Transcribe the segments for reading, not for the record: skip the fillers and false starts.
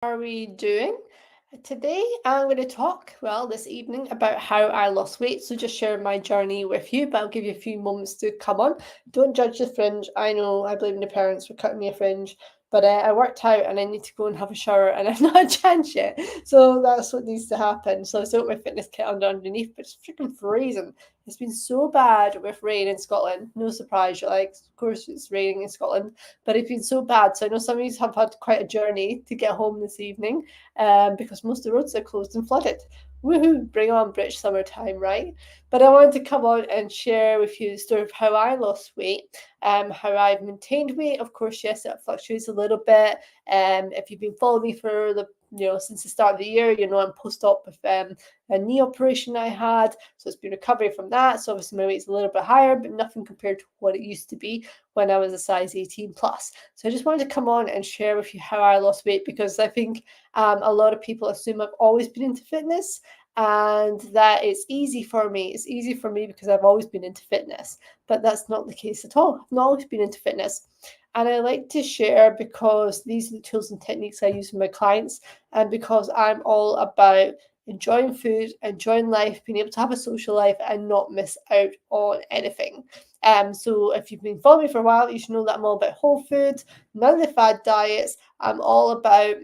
Are we doing? Today I'm going to talk, this evening, about how I lost weight. So just share my journey with you, but I'll give you a few moments to come on. Don't judge the fringe. I know I blame the parents for cutting me a fringe, but I worked out and I need to go and have a shower and I've not had a chance yet. So that's what needs to happen. So I still got my fitness kit underneath, but it's freaking freezing. It's been so bad with rain in Scotland. No surprise, you're like, of course it's raining in Scotland, but it's been so bad. So I know some of you have had quite a journey to get home this evening because most of the roads are closed and flooded. Woohoo, bring on British summertime, right? But I wanted to come on and share with you the story of how I lost weight, how I've maintained weight. Of course, yes, it fluctuates a little bit. If you've been following me for since the start of the year, I'm post-op with a knee operation I had, so it's been recovery from that. So obviously my weight's a little bit higher, but nothing compared to what it used to be when I was a size 18 plus. So I just wanted to come on and share with you how I lost weight, because I think a lot of people assume I've always been into fitness and that it's easy for me. It's easy for me because I've always been into fitness, but that's not the case at all. I've not always been into fitness. And I like to share because these are the tools and techniques I use with my clients, and because I'm all about enjoying food, enjoying life, being able to have a social life and not miss out on anything. So if you've been following me for a while, you should know that I'm all about whole food, none of the fad diets. I'm all about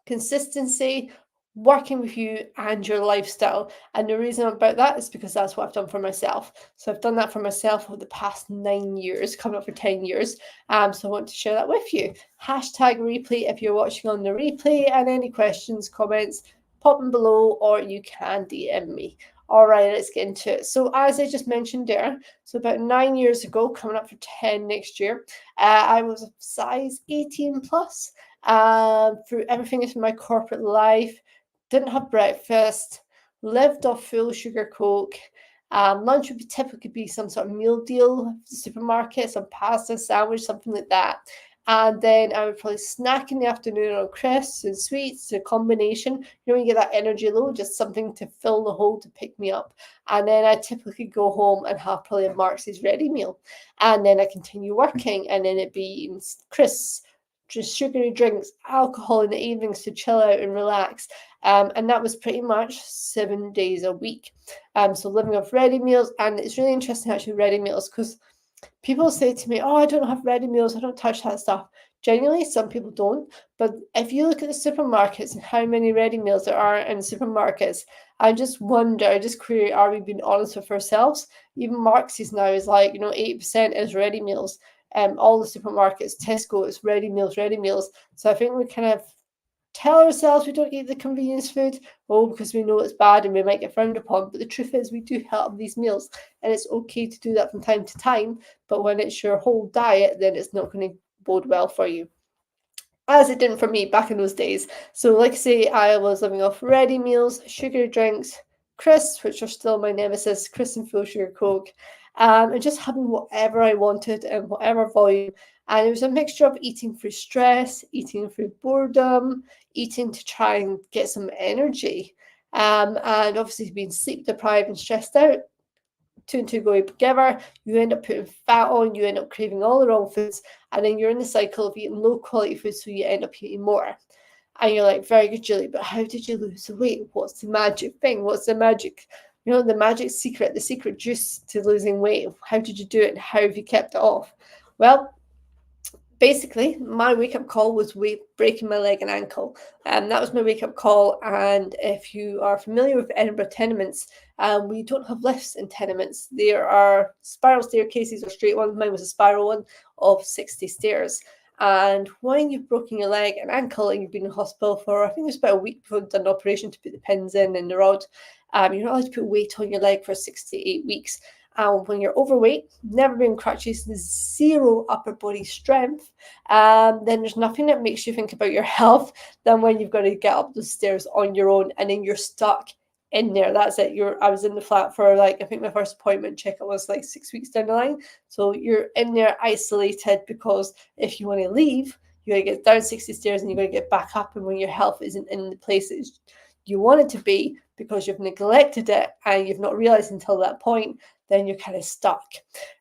consistency, working with you and your lifestyle. And the reason about that is because that's what I've done for myself. So I've done that for myself over the past 9 years, coming up for 10 years. So I want to share that with you. Hashtag replay if you're watching on the replay, and any questions, comments, pop them below, or you can DM me. All right, let's get into it. So as I just mentioned there, so about 9 years ago, coming up for 10 next year, I was a size 18 plus. Through everything into my corporate life, didn't have breakfast, lived off full sugar Coke. Lunch would typically be some sort of meal deal at the supermarket, some pasta, sandwich, something like that. And then I would probably snack in the afternoon on crisps and sweets, a combination. When you get that energy low, just something to fill the hole to pick me up. And then I typically go home and have probably a Marx's ready meal. And then I continue working, and then it'd be crisps, just sugary drinks, alcohol in the evenings to chill out and relax. And that was pretty much 7 days a week. So living off ready meals. And it's really interesting actually, ready meals, because people say to me, oh, I don't have ready meals, I don't touch that stuff. Genuinely, some people don't. But if you look at the supermarkets and how many ready meals there are in supermarkets, I just wonder, I just query, are we being honest with ourselves? Even Marx's now is like, 8% is ready meals. All the supermarkets, Tesco, is ready meals, ready meals. So I think we kind of tell ourselves we don't eat the convenience food, because we know it's bad and we might get frowned upon. But the truth is, we do have these meals, and it's okay to do that from time to time. But when it's your whole diet, then it's not going to bode well for you, as it didn't for me back in those days. So, like I say, I was living off ready meals, sugar drinks, crisps, which are still my nemesis, crisps and full sugar Coke, and just having whatever I wanted and whatever volume. And it was a mixture of eating through stress, eating through boredom, eating to try and get some energy, and obviously being sleep deprived and stressed out. Two and two go together, you end up putting fat on, you end up craving all the wrong foods, and then you're in the cycle of eating low quality food, so you end up eating more. And you're like, very good, Julie, but how did you lose the weight? What's the magic thing? What's the magic? The magic secret, the secret juice to losing weight. How did you do it? And how have you kept it off? Well, basically, my wake up call was breaking my leg and ankle. That was my wake up call. And if you are familiar with Edinburgh tenements, we don't have lifts in tenements. There are spiral staircases or straight ones. Mine was a spiral one of 60 stairs. And when you've broken your leg and ankle and you've been in hospital for, I think it was about a week before you've done an operation to put the pins in and the rod, you're not allowed to put weight on your leg for 6 to 8 weeks. And when you're overweight, never been crutches, zero upper body strength, then there's nothing that makes you think about your health than when you've got to get up those stairs on your own and then you're stuck in there. That's it. I was in the flat for I think my first appointment checkup was 6 weeks down the line. So you're in there isolated, because if you want to leave, you got to get down 60 stairs and you got to get back up. And when your health isn't in the places you want it to be because you've neglected it and you've not realized until that point, then you're kind of stuck.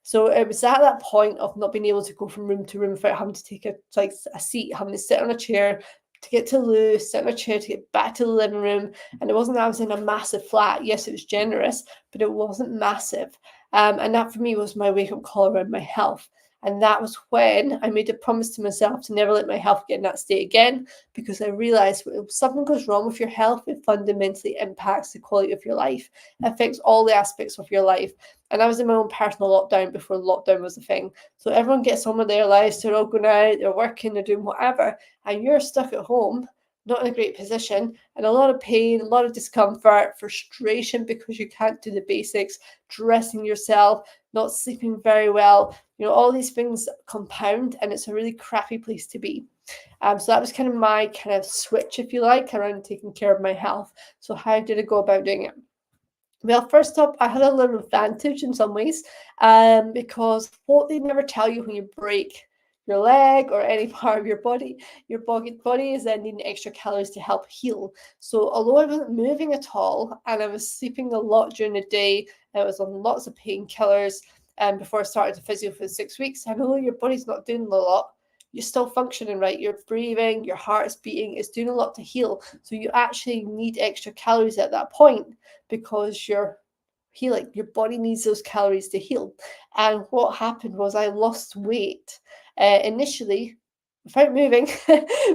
So it was at that point of not being able to go from room to room without having to take a seat, having to sit on a chair, to get to Lou, sit in a chair to get back to the living room. And it wasn't that I was in a massive flat. Yes, it was generous, but it wasn't massive. And that for me was my wake-up call around my health. And that was when I made a promise to myself to never let my health get in that state again, because I realized if something goes wrong with your health, it fundamentally impacts the quality of your life. It affects all the aspects of your life. And I was in my own personal lockdown before lockdown was a thing. So everyone gets on with their lives, they're all going out, they're working, they're doing whatever, and you're stuck at home, not in a great position, and a lot of pain, a lot of discomfort, frustration because you can't do the basics, dressing yourself, not sleeping very well. All these things compound, and it's a really crappy place to be. So that was kind of my kind of switch, if you like, around taking care of my health. So how did I go about doing it? Well, first up, I had a little advantage in some ways, because what they never tell you when you break your leg or any part of your body is then needing extra calories to help heal. So although I wasn't moving at all and I was sleeping a lot during the day, I was on lots of painkillers, before I started the physio for 6 weeks, and although your body's not doing a lot, you're still functioning right. You're breathing, your heart's beating, it's doing a lot to heal. So you actually need extra calories at that point because you're healing. Your body needs those calories to heal. And what happened was I lost weight initially without moving,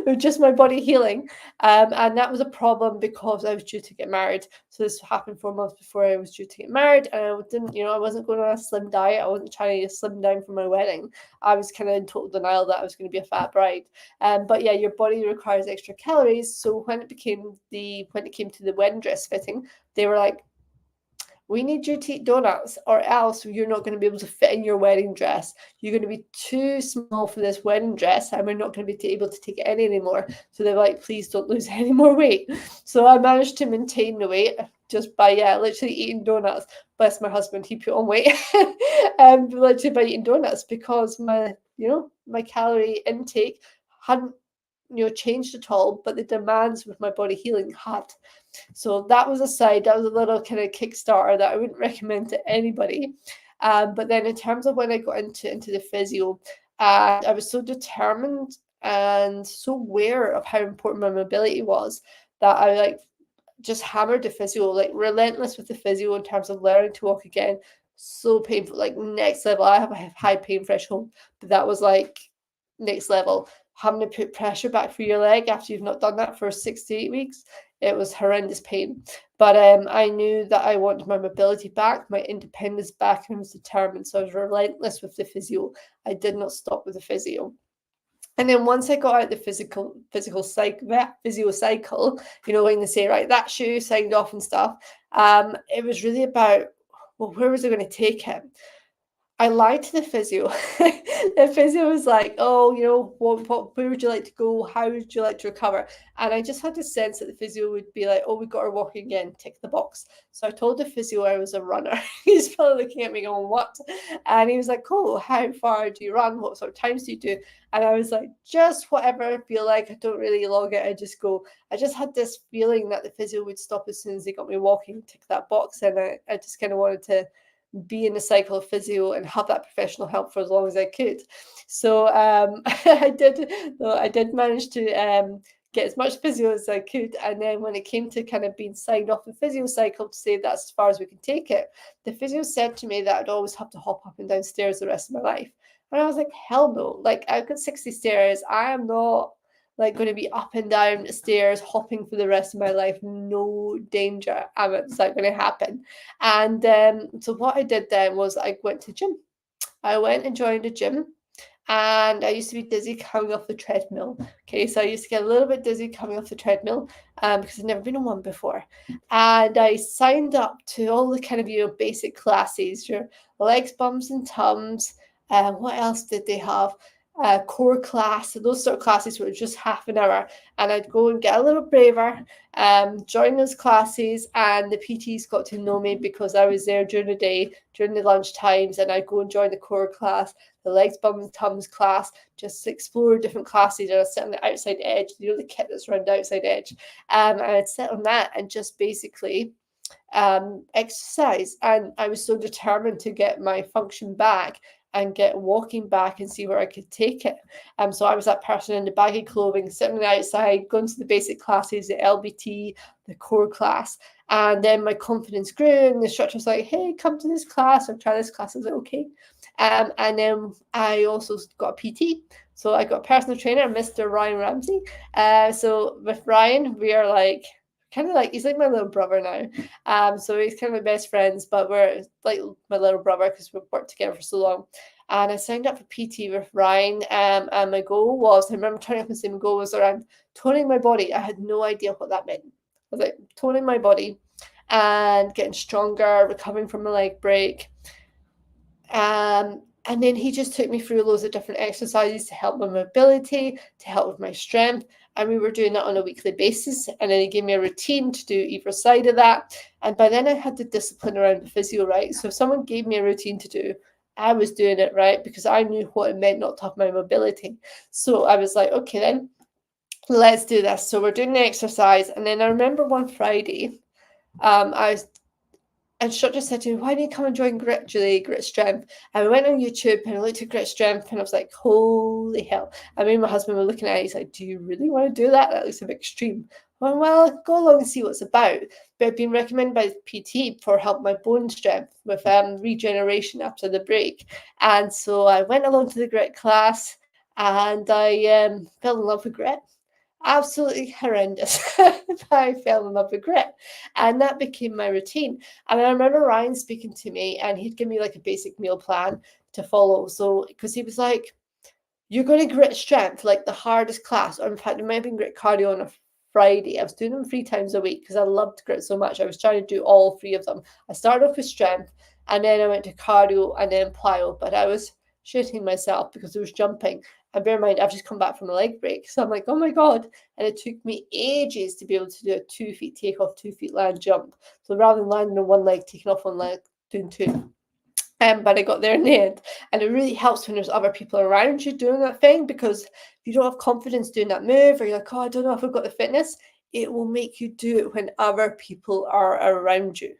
with just my body healing. And that was a problem because I was due to get married. So this happened 4 months before I was due to get married. And I didn't, I wasn't going on a slim diet. I wasn't trying to slim down for my wedding. I was kind of in total denial that I was going to be a fat bride. But yeah, your body requires extra calories. So when it came to the wedding dress fitting, they were like, we need you to eat donuts or else you're not going to be able to fit in your wedding dress. You're going to be too small for this wedding dress and we're not going to be able to take it in anymore. So they're like, please don't lose any more weight. So I managed to maintain the weight just by literally eating donuts. Bless my husband, he put on weight literally by eating donuts because my calorie intake hadn't changed at all, but the demands with my body healing had. So that was that was a little kind of Kickstarter that I wouldn't recommend to anybody. But then in terms of when I got into the physio, I was so determined and so aware of how important my mobility was that I just hammered the physio, relentless with the physio in terms of learning to walk again. So painful, next level. I have a high pain threshold, but that was next level. Having to put pressure back through your leg after you've not done that for 6 to 8 weeks, it was horrendous pain. But I knew that I wanted my mobility back, my independence back, and I was determined. So I was relentless with the physio. I did not stop with the physio. And then once I got out the physio cycle, when they say, right, that shoe signed off and stuff, it was really about, well, where was I going to take him? I lied to the physio. The physio was like, oh, where would you like to go? How would you like to recover? And I just had the sense that the physio would be like, oh, we got her walking again, tick the box. So I told the physio I was a runner. He's probably looking at me going, what? And he was like, cool, how far do you run? What sort of times do you do? And I was like, just whatever I feel like. I don't really log it. I just go. I just had this feeling that the physio would stop as soon as they got me walking, tick that box. And I just kind of wanted to be in the cycle of physio and have that professional help for as long as I could. So I did manage to get as much physio as I could. And then when it came to kind of being signed off the physio cycle to say that's as far as we can take it, the physio said to me that I'd always have to hop up and down stairs the rest of my life. And I was like, hell no. I've got 60 stairs. I am not going to be up and down the stairs hopping for the rest of my life. No danger. It's not going to happen. And so what I did then was I went to gym. I went and joined a gym. And I used to be dizzy coming off the treadmill. Okay, so I used to get a little bit dizzy coming off the treadmill because I'd never been on one before. And I signed up to all the kind of, basic classes, your legs, bums and tums. What else did they have? Core class, those sort of classes were just half an hour, and I'd go and get a little braver, join those classes, and the PTs got to know me because I was there during the day, during the lunch times, and I'd go and join the core class, the legs, bums, tums class, just explore different classes, and I'd sit on the outside edge, the kit that's around the outside edge, and I'd sit on that and just basically exercise. And I was so determined to get my function back and get walking back and see where I could take it. So I was that person in the baggy clothing, sitting outside, going to the basic classes, the LBT, the core class. And then my confidence grew, and the instructor was like, hey, come to this class or try this class. I was like, okay. And then I also got a PT. So I got a personal trainer, Mr. Ryan Ramsey. So with Ryan, we are like, kind of like, he's like my little brother now. So he's kind of my best friends, but we're like my little brother because we've worked together for so long. And I signed up for PT with Ryan, and my goal was, I remember turning up and saying my goal was around toning my body. I had no idea what that meant. I was like, toning my body and getting stronger, recovering from a leg break. And then he just took me through loads of different exercises to help my mobility, to help with my strength. And we were doing that on a weekly basis. And then he gave me a routine to do either side of that. And by then I had the discipline around the physio, right? So if someone gave me a routine to do, I was doing it, right? Because I knew what it meant not to have my mobility. So I was like, okay, then let's do this. So we're doing the exercise. And then I remember one Friday, instructor said to me, why don't you come and join Grit, Julie, Grit Strength? And I went on YouTube and I looked at Grit Strength and I was like, holy hell. I mean, my husband were looking at it, he's like, do you really want to do that? That looks a bit extreme. Well, go along and see what it's about. But I've been recommended by PT for help my bone strength with regeneration after the break. And so I went along to the Grit class and I fell in love with Grit. Absolutely horrendous. I fell in love with Grit, and that became my routine. And I remember Ryan speaking to me, and he'd give me like a basic meal plan to follow. So because he was like, you're going to Grit Strength, like the hardest class, or in fact it might have been Grit Cardio on a Friday. I was doing them 3 times a week because I loved Grit so much. I was trying to do all 3 of them. I started off with strength, and then I went to cardio and then plyo, but I was shitting myself because there was jumping. And bear in mind, I've just come back from a leg break. So I'm like, oh my God. And it took me ages to be able to do a 2 feet takeoff, 2 feet land jump. So rather than landing on one leg, taking off one leg, doing 2. But I got there in the end. And it really helps when there's other people around you doing that thing, because if you don't have confidence doing that move, or you're like, oh, I don't know if I've got the fitness, it will make you do it when other people are around you.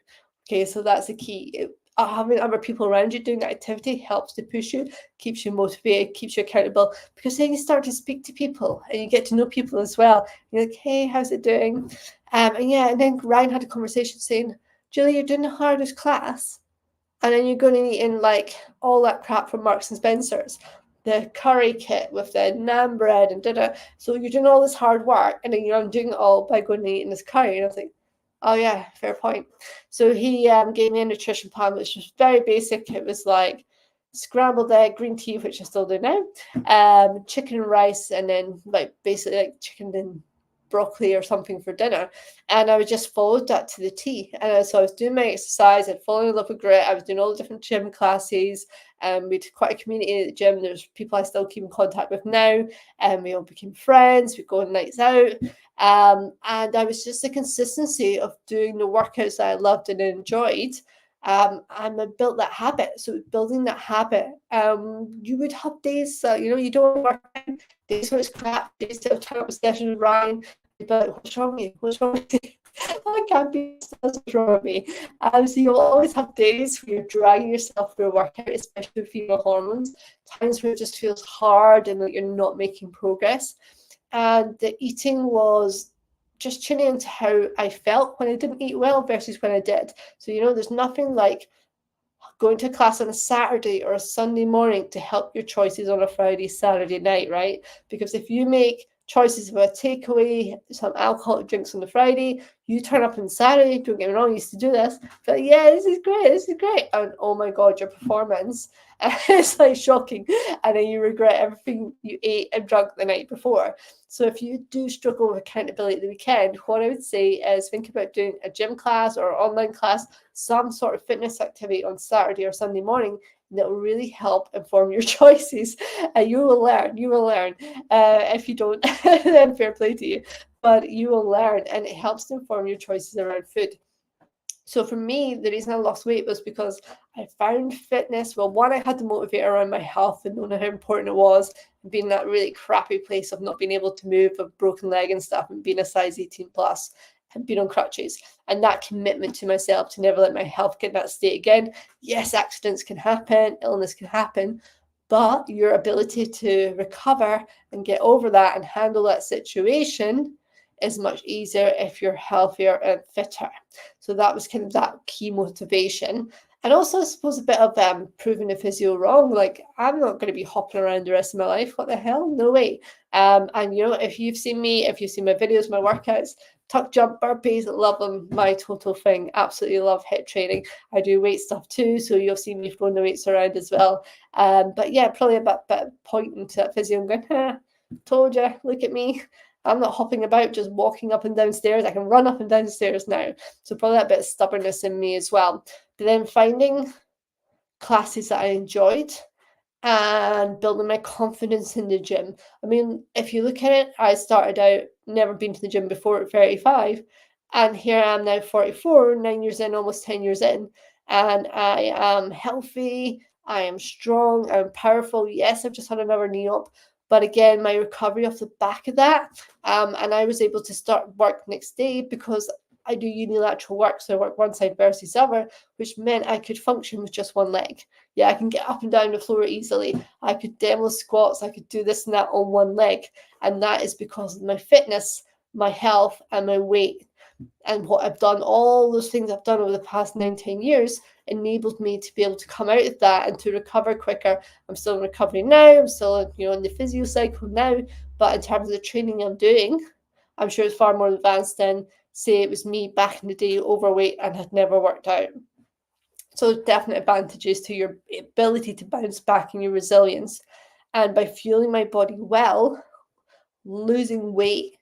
Okay, so that's the key. Having other people around you doing that activity helps to push you, keeps you motivated, keeps you accountable, because then you start to speak to people and you get to know people as well. You're like, hey, how's it doing? And then Ryan had a conversation saying, Julie, you're doing the hardest class, and then you're going to eat in like all that crap from Marks and Spencer's, the curry kit with the naan bread and da-da. So you're doing all this hard work, and then you're undoing it all by going and eating this curry. And I was like, oh yeah, fair point. So he gave me a nutrition plan, which was very basic. It was like scrambled egg, green tea, which I still do now, chicken and rice, and then like basically like chicken and broccoli or something for dinner. And I just followed that to the T. And so I was doing my exercise, I'd fallen in love with Grit, I was doing all the different gym classes, and we had quite a community at the gym. There's people I still keep in contact with now, and we all became friends, we'd go on nights out. And I was just the consistency of doing the workouts that I loved and enjoyed. And I built that habit. So building that habit, you would have days, you don't work out, days where it's crap, days that turn up a session with Ryan, but what's wrong with you? What's wrong with you? I can't be, what's wrong with me? So you'll always have days where you're dragging yourself through a workout, especially with female hormones, times where it just feels hard and like you're not making progress. And the eating was just tuning into how I felt when I didn't eat well versus when I did. So, there's nothing like going to class on a Saturday or a Sunday morning to help your choices on a Friday, Saturday night, right? Because if you make choices about takeaway, some alcoholic drinks on the Friday, you turn up on Saturday, don't get me wrong, I used to do this, but yeah, this is great. And oh my God, your performance, it's like shocking. And then you regret everything you ate and drank the night before. So if you do struggle with accountability at the weekend, what I would say is think about doing a gym class or online class, some sort of fitness activity on Saturday or Sunday morning that will really help inform your choices. And you will learn. If you don't, then fair play to you. But you will learn, and it helps to inform your choices around food. So for me, the reason I lost weight was because I found fitness. Well, one, I had to motivate around my health and knowing how important it was, and being in that really crappy place of not being able to move, a broken leg and stuff, and being a size 18 plus. and been on crutches. And that commitment to myself to never let my health get in that state again. Yes, accidents can happen, illness can happen, but your ability to recover and get over that and handle that situation is much easier if you're healthier and fitter. So that was kind of that key motivation. And also, I suppose, a bit of proving the physio wrong. Like, I'm not going to be hopping around the rest of my life. What the hell? No way. And, if you've seen me, if you've seen my videos, my workouts, tuck jump, burpees, love them. My total thing. Absolutely love HIIT training. I do weight stuff too, so you'll see me throwing the weights around as well. But yeah, probably a bit pointing to that physio and going, told you, look at me. I'm not hopping about, just walking up and down stairs. I can run up and down stairs now. So probably that bit of stubbornness in me as well. But then finding classes that I enjoyed and building my confidence in the gym. I mean, if you look at it, I started out never been to the gym before at 35, and here I am now 44, 9 years in, almost 10 years in, and I am healthy, I am strong, I'm powerful. Yes, I've just had another knee op, but again, my recovery off the back of that, and I was able to start work next day because I do unilateral work, so I work one side versus the other, which meant I could function with just one leg. Yeah, I can get up and down the floor easily. I could demo squats. I could do this and that on one leg. And that is because of my fitness, my health, and my weight. And what I've done, all those things I've done over the past 9-10 years enabled me to be able to come out of that and to recover quicker. I'm still in recovery now. I'm still, in the physio cycle now. But in terms of the training I'm doing, I'm sure it's far more advanced than, say, it was me back in the day, overweight and had never worked out. So definite advantages to your ability to bounce back and your resilience. And by fueling my body well, losing weight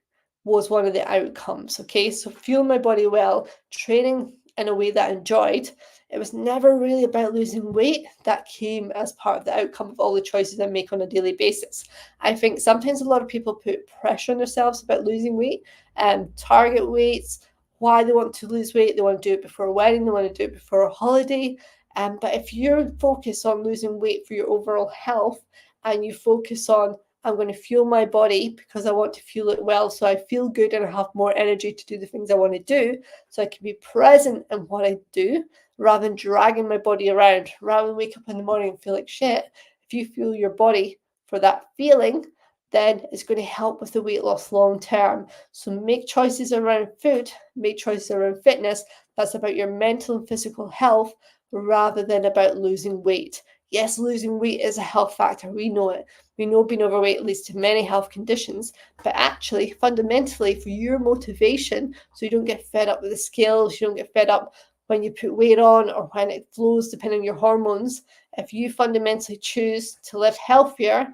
was one of the outcomes. Okay, so fuel my body well, training in a way that I enjoyed. It was never really about losing weight. That came as part of the outcome of all the choices I make on a daily basis. I think sometimes a lot of people put pressure on themselves about losing weight and target weights, why they want to lose weight. They want to do it before a wedding, they want to do it before a holiday. But if you're focused on losing weight for your overall health and you focus on, I'm going to fuel my body because I want to fuel it well so I feel good and I have more energy to do the things I want to do, so I can be present in what I do rather than dragging my body around, rather than wake up in the morning and feel like shit. If you fuel your body for that feeling, then it's going to help with the weight loss long term. So make choices around food, make choices around fitness. That's about your mental and physical health rather than about losing weight. Yes, losing weight is a health factor. We know it. We know being overweight leads to many health conditions, but actually, fundamentally, for your motivation, so you don't get fed up with the scales, you don't get fed up when you put weight on or when it flows, depending on your hormones. If you fundamentally choose to live healthier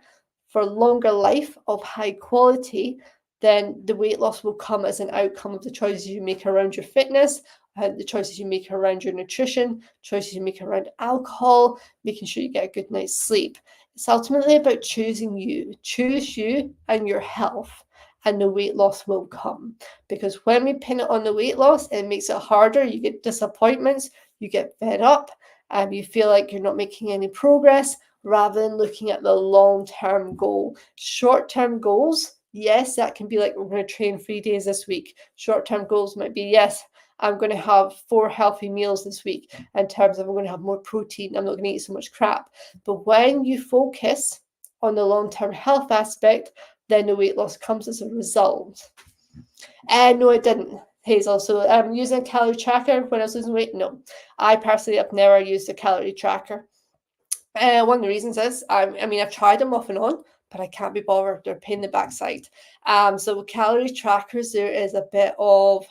for longer life of high quality, then the weight loss will come as an outcome of the choices you make around your fitness, the choices you make around your nutrition, choices you make around alcohol, making sure you get a good night's sleep. It's ultimately about choosing you. Choose you and your health, and the weight loss will come. Because when we pin it on the weight loss, it makes it harder. You get disappointments, you get fed up, and you feel like you're not making any progress, rather than looking at the long-term goal. Short-term goals, yes, that can be like, we're going to train 3 days this week. Short-term goals might be, yes, I'm going to have 4 healthy meals this week in terms of I'm going to have more protein. I'm not going to eat so much crap. But when you focus on the long-term health aspect, then the weight loss comes as a result. And no, it didn't, Hazel. So using a calorie tracker when I was losing weight, no. I personally have never used a calorie tracker. One of the reasons is, I've tried them off and on, but I can't be bothered. They're a pain in the backside. So with calorie trackers, there is a bit of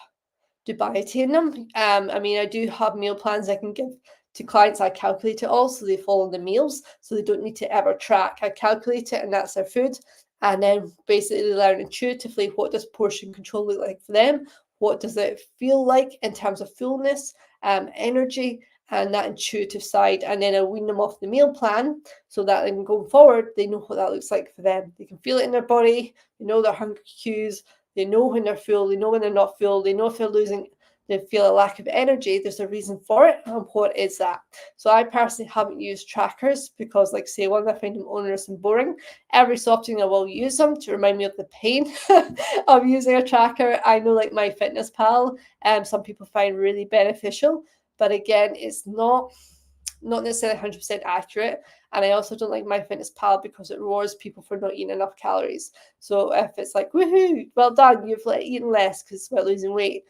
dubiety in them. I do have meal plans I can give to clients. I calculate it all so they follow the meals, so they don't need to ever track. I calculate it and that's their food, and then basically learn intuitively what does portion control look like for them, what does it feel like in terms of fullness, energy, and that intuitive side. And then I wean them off the meal plan so that then going forward, they know what that looks like for them. They can feel it in their body, they know their hunger cues, they know when they're full, they know when they're not full, they know if they're losing they feel a lack of energy, there's a reason for it. And what is that? So I personally haven't used trackers because, like say, one, I find them onerous and boring. Every so often I will use them to remind me of the pain of using a tracker. I know like MyFitnessPal, some people find really beneficial, but again, it's not necessarily 100% accurate. And I also don't like MyFitnessPal because it rewards people for not eating enough calories. So if it's like, woohoo, well done, you've eaten less because it's about losing weight.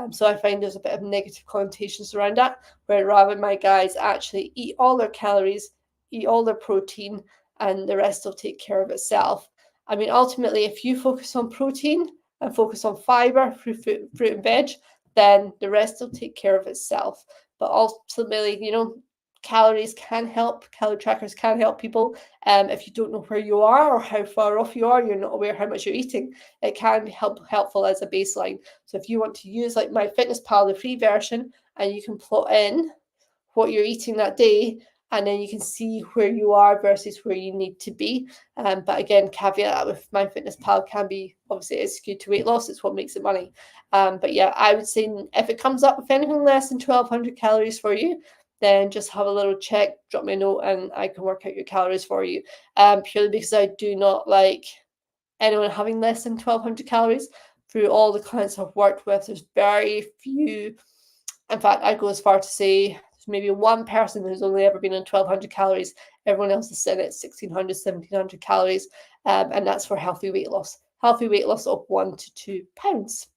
So I find there's a bit of negative connotations around that, where rather my guys actually eat all their calories, eat all their protein, and the rest will take care of itself. I mean, ultimately, if you focus on protein and focus on fiber, fruit and veg, then the rest will take care of itself. But ultimately, calories can help. Calorie trackers can help people. If you don't know where you are or how far off you are, you're not aware how much you're eating, it can be helpful as a baseline. So if you want to use like MyFitnessPal, the free version, and you can plot in what you're eating that day, and then you can see where you are versus where you need to be. But again, caveat that with MyFitnessPal can be, obviously it's skewed to weight loss, it's what makes it money. But yeah, I would say if it comes up with anything less than 1,200 calories for you, then just have a little check, drop me a note, and I can work out your calories for you. Purely because I do not like anyone having less than 1,200 calories. Through all the clients I've worked with, there's very few. In fact, I go as far to say there's maybe one person who's only ever been on 1,200 calories. Everyone else is sitting at 1,600, 1,700 calories, and that's for healthy weight loss. Healthy weight loss of 1 to 2 pounds.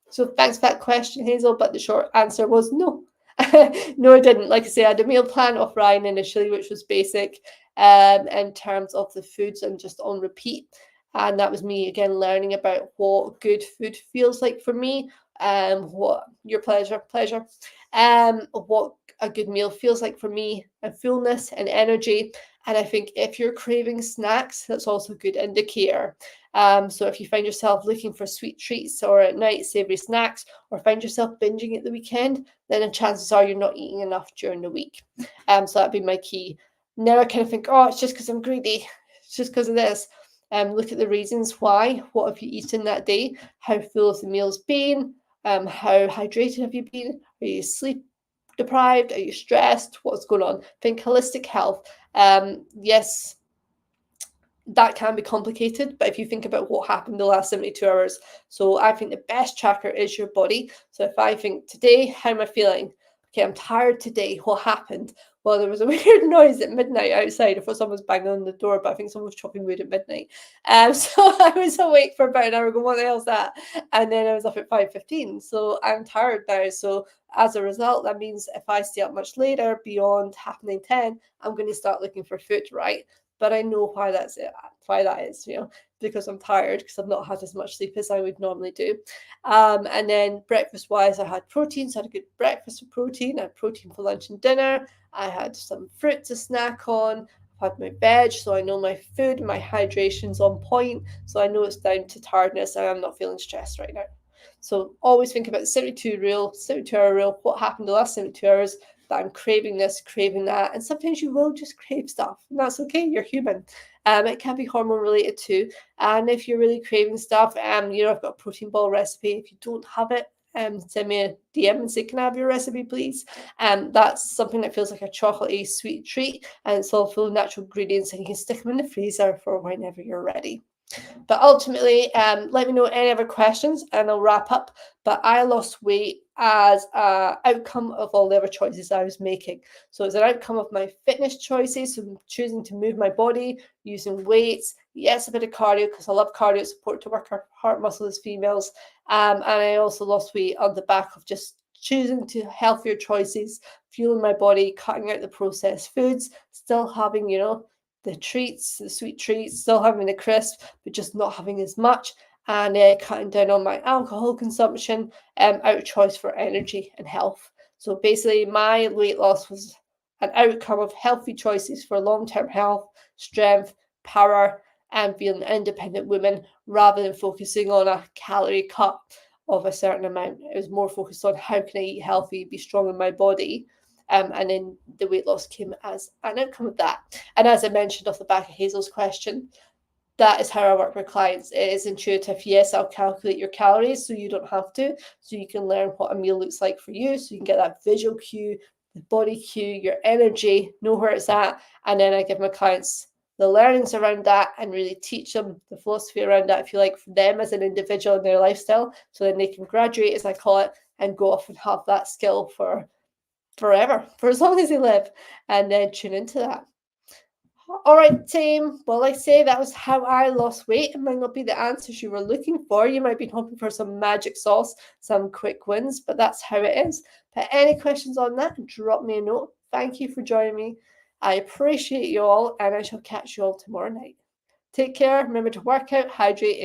So thanks for that question, Hazel, but the short answer was no. No, I didn't. Like I say, I had a meal plan off Ryan initially, which was basic in terms of the foods and just on repeat. And that was me, again, learning about what good food feels like for me, what your pleasure, what a good meal feels like for me, and fullness and energy. And I think if you're craving snacks, that's also a good indicator. So if you find yourself looking for sweet treats or at night savory snacks, or find yourself binging at the weekend, then the chances are you're not eating enough during the week. So that'd be my key. Never kind of think, oh, it's just because I'm greedy. It's just because of this. Look at the reasons why. What have you eaten that day? How full have the meals been? How hydrated have you been? Are you sleep deprived? Are you stressed? What's going on? Think holistic health. Yes, that can be complicated, but if you think about what happened the last 72 hours, so I think the best tracker is your body. So if I think today, how am I feeling? Okay, I'm tired today. What happened? Well, there was a weird noise at midnight outside. I thought someone was banging on the door, but I think someone was chopping wood at midnight. So I was awake for about an hour going, what the hell's that? And then I was up at 5:15. So I'm tired now. So as a result, that means if I stay up much later, beyond 10:30, I'm going to start looking for food, right? But I know why that is, because I'm tired, because I've not had as much sleep as I would normally do. And then breakfast wise, I had protein, so I had a good breakfast with protein. I had protein for lunch and dinner. I had some fruit to snack on. I've had my veg, so I know my food, my hydration's on point. So I know it's down to tiredness and I'm not feeling stressed right now. So always think about the 72-hour rule, what happened the last 72 hours, that I'm craving this, craving that. And sometimes you will just crave stuff, and that's okay. You're human. It can be hormone related too. And if you're really craving stuff, I've got a protein ball recipe. If you don't have it, send me a DM and say, can I have your recipe, please? That's something that feels like a chocolatey sweet treat, and it's all full of natural ingredients, and you can stick them in the freezer for whenever you're ready. But ultimately, let me know any other questions and I'll wrap up. But I lost weight as an outcome of all the other choices I was making. So it's an outcome of my fitness choices, so choosing to move my body, using weights, yes, a bit of cardio, because I love cardio, support to work our heart muscle as females. And I also lost weight on the back of just choosing to healthier choices, fueling my body, cutting out the processed foods, still having, the treats, the sweet treats, still having the crisp, but just not having as much, and cutting down on my alcohol consumption out of choice for energy and health. So basically, my weight loss was an outcome of healthy choices for long-term health, strength, power, and being an independent woman, rather than focusing on a calorie cut of a certain amount. It was more focused on how can I eat healthy, be strong in my body, and then the weight loss came as an outcome of that. And as I mentioned off the back of Hazel's question, that is how I work with clients. It is intuitive. Yes, I'll calculate your calories so you don't have to, so you can learn what a meal looks like for you, so you can get that visual cue, the body cue, your energy, know where it's at, and then I give my clients the learnings around that and really teach them the philosophy around that, if you like, for them as an individual in their lifestyle, so then they can graduate, as I call it, and go off and have that skill for forever, for as long as they live, and then tune into that. All right, team. Well, like I say, that was how I lost weight. It might not be the answers you were looking for. You might be hoping for some magic sauce, some quick wins, but that's how it is. But any questions on that, drop me a note. Thank you for joining me. I appreciate you all, and I shall catch you all tomorrow night. Take care. Remember to work out, hydrate,